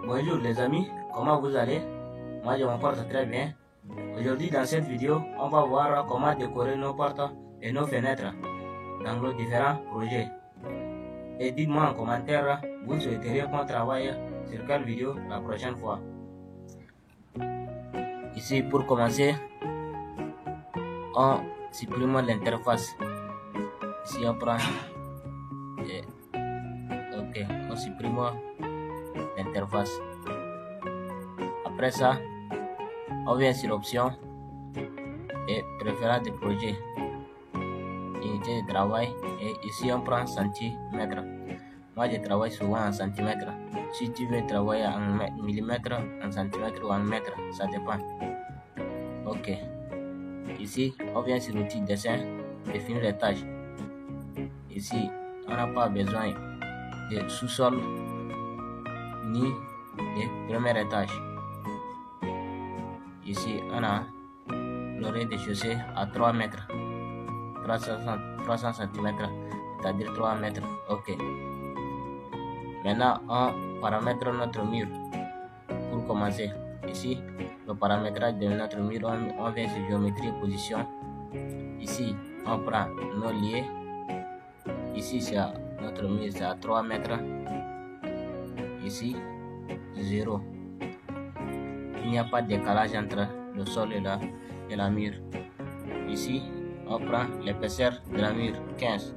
Bonjour les amis, comment vous allez? Moi je me porte très bien. Aujourd'hui dans cette vidéo, on va voir comment décorer nos portes et nos fenêtres dans nos différents projets. Et dites-moi en commentaire, vous souhaiteriez qu'on travaille sur quelle vidéo la prochaine fois. Ici pour commencer, on supprime l'interface. Ici on prend on supprime l'interface. Après ça, on vient sur option et préférence de projet, unité de travail, et ici on prend centimètres. Moi je travaille souvent en centimètres. Si tu veux travailler en millimètres, en centimètres ou en mètres, ça dépend. Ok. Ici on vient sur l'outil dessin, définir les tâches. Ici on n'a pas besoin de sous-sol ni de premier étage. Ici on a le rez-de-chaussée à 3 mètres, 300 cm, c'est-à-dire 3 mètres. Ok. Maintenant on paramètre notre mur. Pour commencer, ici le paramétrage de notre mur, on vient sur géométrie et position. Ici on prend nos liés. Ici c'est notre mur, c'est à 3 mètres. Ici 0. Il n'y a pas de décalage entre le sol et la mur. Ici on prend l'épaisseur de la mur, 15.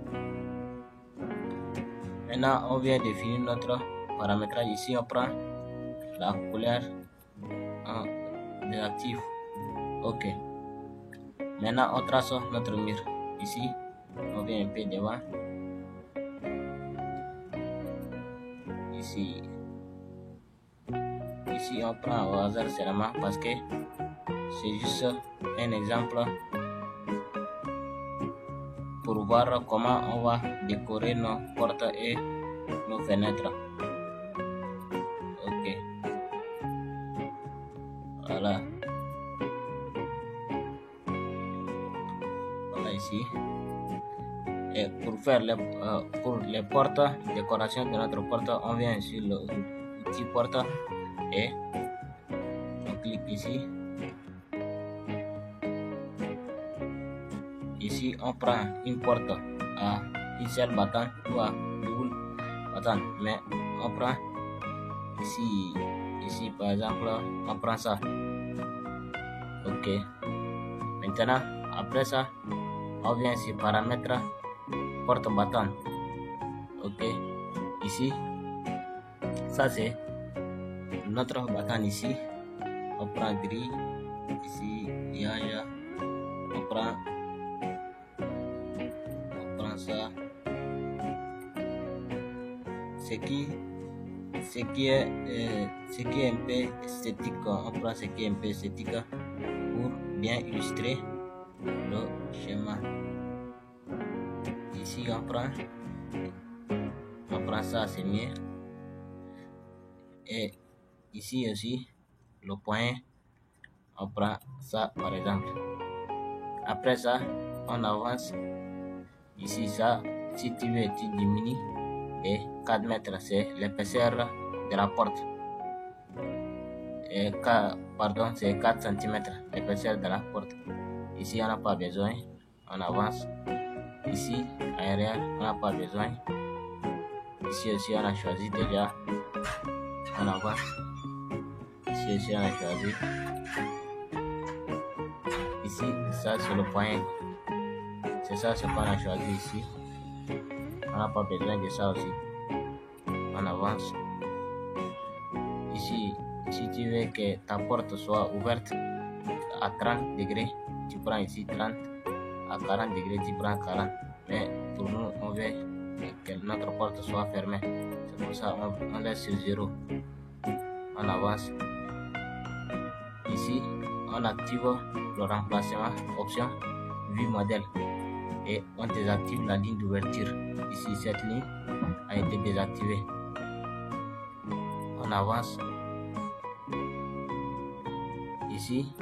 Maintenant on vient définir notre paramétrage. Ici on prend la couleur de l'actif. Ok. Maintenant on trace notre mur. Ici on vient un peu devant. Ici on prend au hasard seulement parce que c'est juste un exemple pour voir comment on va décorer nos portes et nos fenêtres. Ok. Voilà. Voilà ici. Et pour faire les portes, décoration de notre porte, on vient sur l'outil porte et on clique ici. Ici on prend une porte à une seule battante ou à double battante, mais on prend ici par exemple on prend ça. Ok. Maintenant après ça on vient sur paramètres porte battante. Ok. Ici ça c'est notre battante. Ici on prend gris. Ici on prend ça. Ce qui est un peu esthétique, on prend ce qui est un peu esthétique pour bien illustrer le schéma. Ici on prend ça, c'est mieux. Et ici aussi le point, on prend ça par exemple. Après ça on avance. Ici ça, si tu veux tu diminues, et 4 mètres c'est l'épaisseur de la porte, et pardon c'est 4 cm l'épaisseur de la porte. Ici on n'a pas besoin, on avance. Ici arrière on n'a pas besoin. Ici aussi on a choisi déjà, on avance. Ici aussi on a choisi. Ici ça c'est le point, c'est ça ce qu'on a choisi ici. On n'a pas besoin de ça aussi. On avance. Ici si tu veux que ta porte soit ouverte à 30 degrés, tu prends ici 30. À 40 degrés tu prends 40. Mais pour nous on veut que notre porte soit fermée, c'est pour ça on laisse sur 0. On avance. Ici on active le remplacement, option vue modèle, et on désactive la ligne d'ouverture. Ici cette ligne a été désactivée. On avance. Ici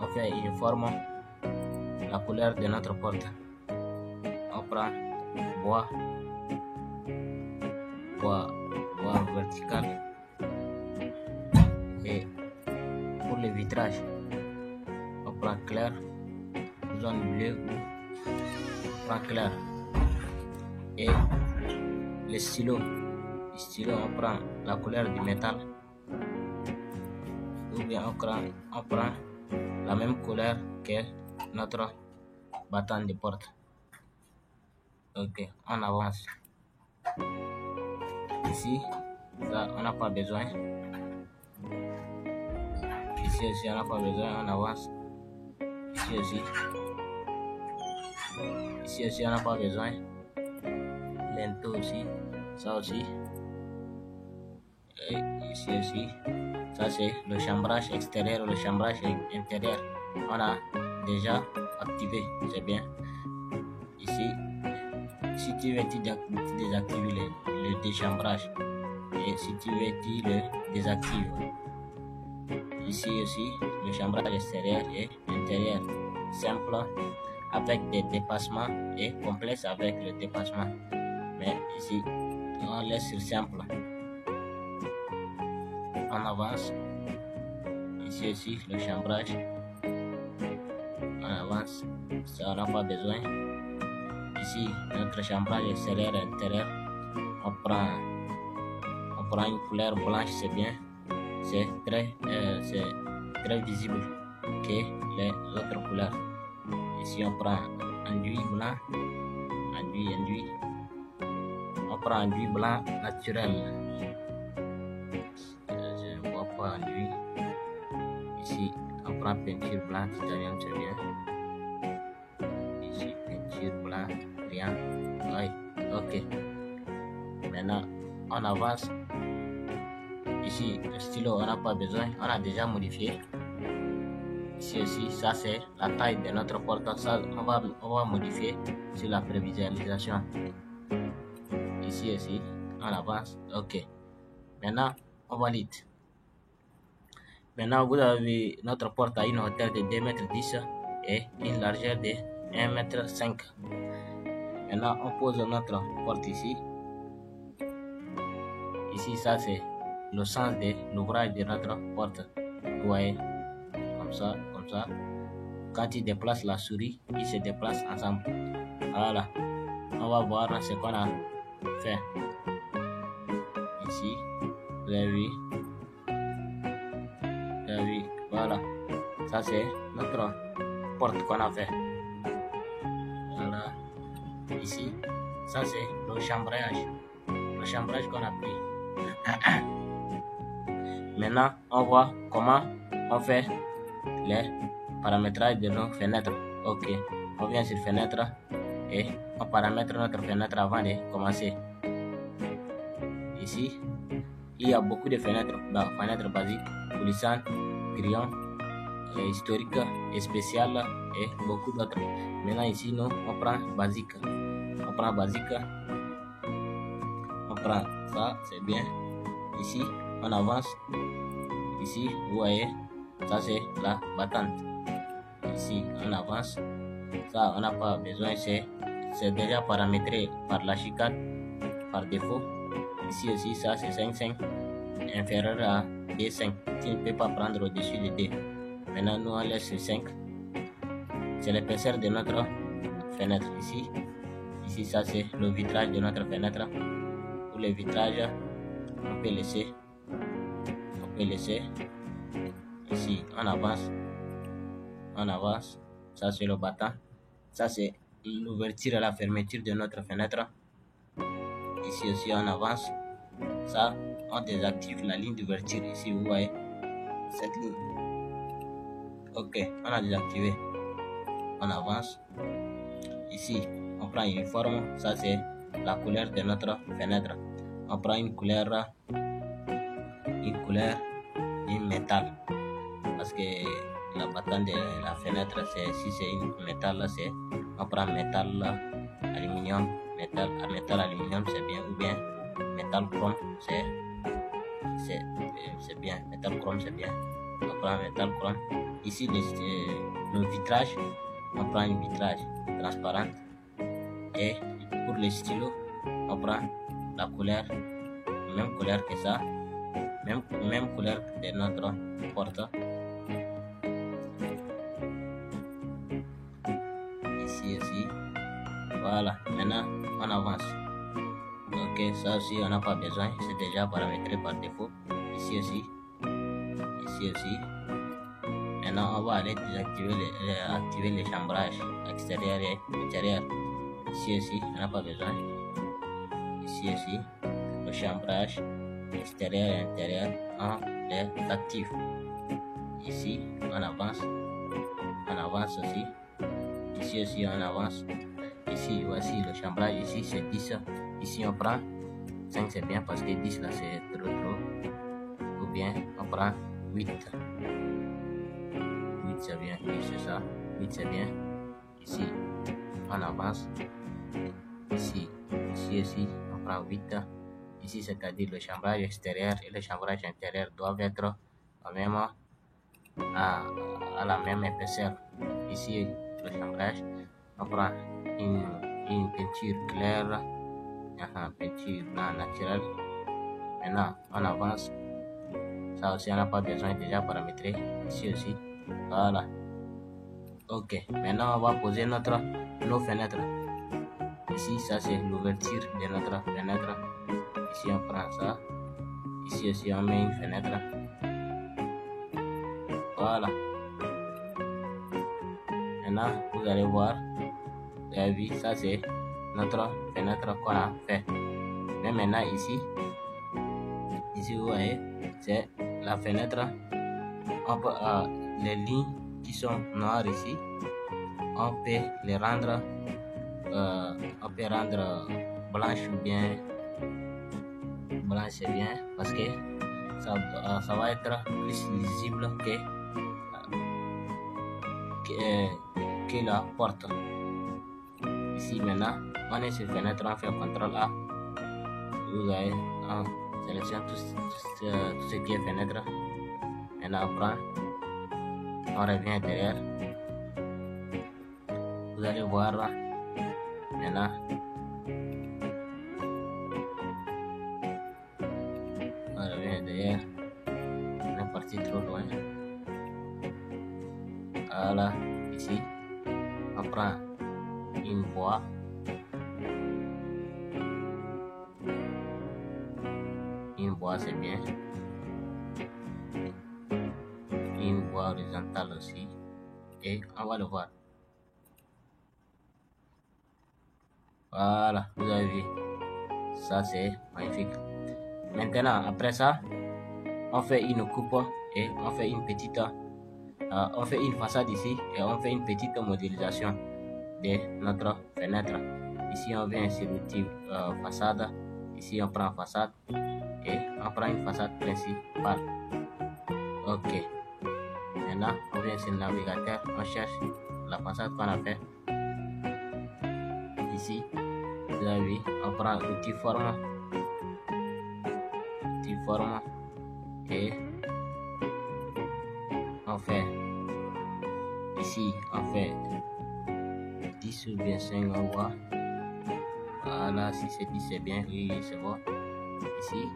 on fait une forme, la couleur de notre porte. On prend bois vertical. pour le vitrage, on prend clair, zone bleue ou on prend clair. Et le stylo, on prend la couleur du métal, ou bien on prend la même couleur que notre bâton de porte. Ok, on avance. Ici, ça on n'a pas besoin. Ici aussi on n'a pas besoin, on avance. Ici aussi. Ici aussi on n'a pas besoin. Lento aussi, ça aussi. Et ici aussi. Ça c'est le chambrage extérieur, le chambrage intérieur. On a déjà activé, c'est bien. Ici, si tu veux, tu désactiver le déchambrage. Et si tu veux, tu le désactives. Ici aussi, le chambrage extérieur et intérieur. Simple avec des dépassements et complexe avec le dépassement. Mais ici, on laisse sur simple. On avance. Ici aussi, le chambrage. On avance. Ça, on n'a pas besoin. Ici, notre chambrage extérieur et intérieur. On prend une couleur blanche, c'est bien. C'est très visible que les autres couleurs. Ici, on prend enduit blanc. Enduit. On prend enduit blanc naturel. Je ne vois pas enduit. Ici, on prend peinture blanc titanium, c'est bien. Ici, peinture blanc, rien. Oui, ok. Maintenant, on avance. Ici, le stylo, on n'a pas besoin. On a déjà modifié. Ici aussi, ça c'est la taille de notre porte. Ça, on va modifier sur la prévisualisation. Ici aussi, on avance. Ok. Maintenant, on valide. Maintenant, vous avez notre porte à une hauteur de 2,10 m et une largeur de 1,5 m. Maintenant, on pose notre porte ici. Ici, ça c'est le sens de l'ouvrage de notre porte. Vous voyez, comme ça. Quand il déplace la souris, ils se déplacent ensemble. Voilà. On va voir ce qu'on a fait. Ici, vous avez vu. Voilà. Ça c'est notre porte qu'on a fait. Voilà. Ici, ça c'est le chambrage. Le chambrage qu'on a pris. Maintenant, on voit comment on fait les paramétrages de nos fenêtres. Ok, on vient sur fenêtre et on paramètre notre fenêtre avant de commencer. Ici, il y a beaucoup de fenêtres, fenêtres basiques, coulissantes, grillons, historiques et spéciales et beaucoup d'autres. Maintenant ici, nous, on prend basique. On prend ça, c'est bien. Ici, on avance. Ici, vous voyez, ça c'est la battante. Ici, on avance. Ça, on n'a pas besoin, c'est déjà paramétré par la chicane par défaut. Ici aussi, ça c'est 5,5 inférieur à D5. Tu ne peux pas prendre au-dessus de D. Maintenant, nous on laisse sur 5. C'est l'épaisseur de notre fenêtre ici. Ici, ça c'est le vitrage de notre fenêtre. Pour le vitrage, on peut laisser. Ici, on avance. Ça c'est le battant. Ça c'est l'ouverture et la fermeture de notre fenêtre. Ici aussi on avance. Ça, on désactive la ligne d'ouverture. Ici vous voyez cette ligne. Ok, on a désactivé. On avance. Ici on prend uniforme. Ça c'est la couleur de notre fenêtre. On prend une couleur métal, parce que la battante de la fenêtre, si c'est une métal, on prend métal aluminium, métal aluminium, c'est bien, ou bien métal chrome, c'est bien, métal chrome, c'est bien. On prend métal chrome. Ici le vitrage, on prend une vitrage transparente. Et pour les stylos, on prend la couleur, même couleur que ça, même couleur de notre porte. Voilà, maintenant on avance. Ok, ça aussi on n'a pas besoin, c'est déjà paramétré par défaut. Ici aussi, ici aussi. Maintenant on va aller désactiver activer les chambrages extérieur et intérieur. Ici aussi, on n'a pas besoin. Ici aussi, le chambrage extérieur et intérieur, on les active. Ici, on avance aussi. Ici aussi, on avance. Ici, voici le chambrage. Ici, c'est 10. Ici, on prend 5, c'est bien parce que 10 là, c'est trop. Ou bien, on prend 8. 8, c'est bien. Oui, c'est ça. 8, c'est bien. Ici, on avance. Ici, on prend 8. Ici, c'est-à-dire le chambrage extérieur et le chambrage intérieur doivent être à la même épaisseur. Ici, le chambrage, on prend une peinture claire, peinture blanc naturelle. Maintenant, on avance. Ça aussi, on n'a pas besoin, déjà paramétré. Ici aussi, voilà. Ok, maintenant on va poser nos fenêtres. Ici, ça c'est l'ouverture de notre fenêtre. Ici, on prend ça. Ici aussi, on met une fenêtre. Voilà. Maintenant, vous allez voir. Vous avez vu, ça c'est notre fenêtre qu'on a fait. Mais maintenant, ici, vous voyez, c'est la fenêtre. On peut, les lignes qui sont noires ici, on peut les rendre, blanches ou bien blanche, c'est bien parce que ça va être plus lisible que la porte. Ici maintenant, on est sur fenêtre, on fait CTRL A. Vous avez, on sélectionne tout ce qui est fenêtre. Maintenant on revient derrière. Vous allez voir là. Maintenant, on revient derrière. On est parti trop loin. Voilà, ici, on prend une voie. Une voie, c'est bien. Une voie horizontale aussi. Et on va le voir. Voilà, vous avez vu. Ça, c'est magnifique. Maintenant, après ça, on fait une coupe et on fait une petite... on fait une façade ici et on fait une petite modélisation de notre fenêtre. Ici, on vient sur l'outil façade. Ici, on prend façade et on prend une façade principale. Ok. Maintenant, on vient sur le navigateur, on cherche la façade qu'on a fait. Ici, vous avez vu, on prend l'outil forme. Et on fait ici, on fait 10 ou bien 5, on voit. Voilà, si c'est 10, c'est bien, oui, c'est bon. Ici,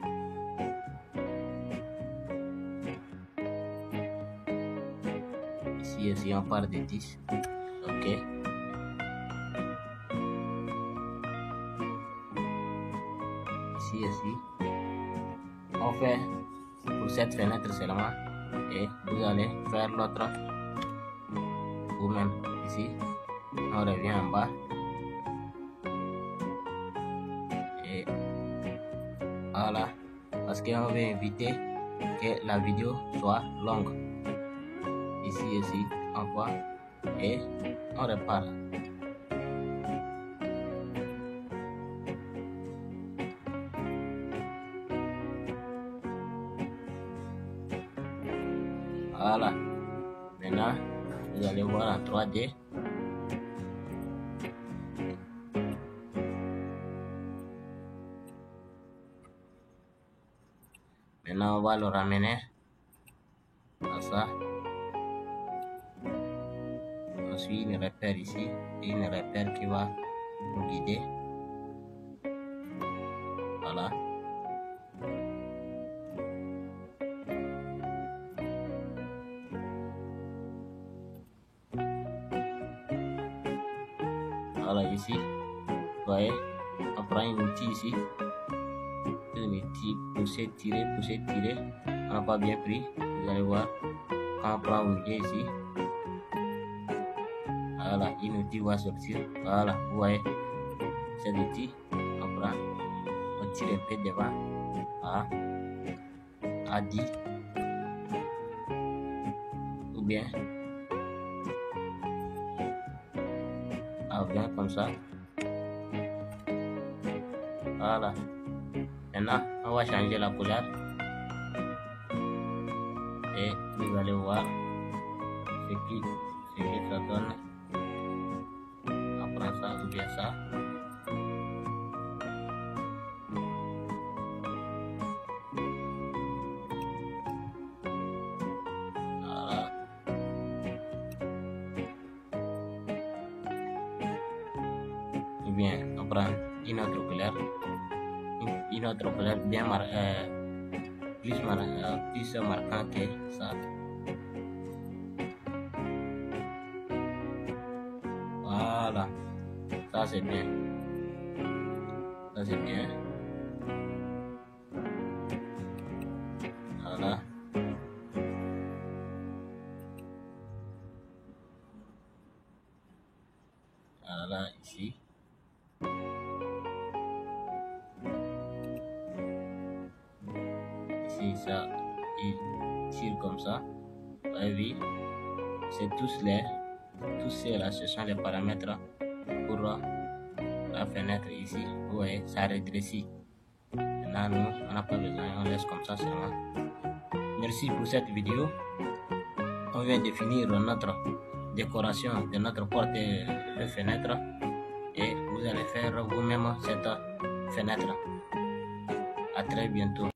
aussi, on part de 10. Ok. Ici aussi, on fait pour cette fenêtre seulement et vous allez faire l'autre vous-même. Ici, on revient en bas et voilà, parce qu'on veut éviter que la vidéo soit longue. Ici aussi, on voit et on repart. Voilà. Maintenant, vous allez voir en 3D. Maintenant, on va le ramener à ça. On suit une repère ici, une repère qui va nous guider. Voilà. Voilà ici, voyez, on prend un outil ici. Un outil, pousser, tirer, on n'a pas bien pris. Vous allez voir, quand on prend un outil ici, voilà, un outil va sortir. Voilà, vous voyez, cet outil, on prend, on tire un peu devant, à 10, ou bien à 20 comme ça. Voilà. Maintenant, on va changer la couleur et vous allez voir ce que ça donne. On prend ça ou bien ça. Voilà. Ou bien on prend une autre couleur. Une autre couleur bien plus marquant que ça. Voilà, ça c'est bien. Ça c'est bien. Voilà. Voilà, ici. Ici, ça, il tire comme ça. Vous avez vu, c'est tous ces là, ce sont les paramètres pour la fenêtre ici. Vous voyez, ça rétrécit. Maintenant, nous, on n'a pas besoin, on laisse comme ça seulement. Merci pour cette vidéo. On vient de finir notre décoration de notre porte de fenêtre et vous allez faire vous-même cette fenêtre. À très bientôt.